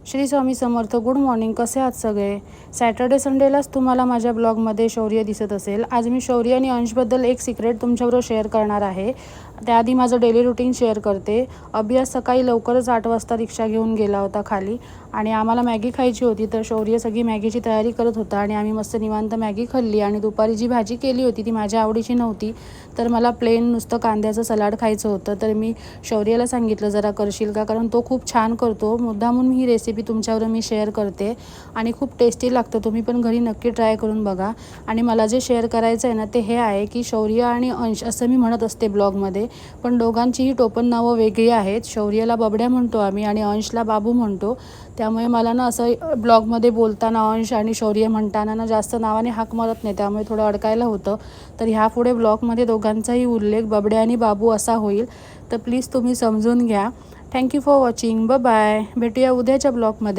Shri Swami Samarth. Good morning. कसे आहात सगळे? सॅटर्डे संडेलाच तुम्हाला माझ्या ब्लॉगमध्ये शौर्य दिसत असेल. आज मी शौर्य आणि अंशबद्दल एक सिक्रेट तुमच्याबरोबर शेअर करणार आहे. त्याआधी माझं डेली रुटीन शेअर करते. अभ्यास सकाळी लवकरच 8 वाजता रिक्षा घेऊन गेला होता खाली आणि आम्हाला मॅगी खायची होती, तर शौर्य सगळी मॅगीची तयारी करत होता आणि आम्ही मस्त निवांत मॅगी खाल्ली. आणि दुपारी जी भाजी केली होती ती माझ्या आवडीची नव्हती, तर मला प्लेन नुसतं कांद्याचं सलाड खायचं होतं. तर मी शौर्याला सांगितलं जरा करशील का, कारण तो खूप छान करतो. मुद्दामून ही रेसिपी तुमच्यावर मी शेअर करते आणि खूप टेस्टी लागतं. तुम्ही पण घरी नक्की ट्राय करून बघा. आणि मला जे शेअर करायचं आहे ना ते हे आहे की शौर्य आणि अंश असं मी म्हणत असते ब्लॉगमध्ये, पण दोघांचीही टोपण नावं वेगळी आहेत. शौर्याला बबड्या म्हणतो आम्ही आणि अंशला बाबू म्हणतो. त्यामुळे मला ना असं ब्लॉगमध्ये बोलताना अंश आणि शौर्य म्हणताना ना जास्त नावाने हाक मारत नाही, त्यामुळे थोडं अडकायला होतं. तर ह्यापुढे ब्लॉगमध्ये दोघांचाही उल्लेख बबड्या आणि बाबू असा होईल, तर प्लीज तुम्ही समजून घ्या. Thank you for watching. बाय. भेटूया उद्याच्या ब्लॉगमध्ये.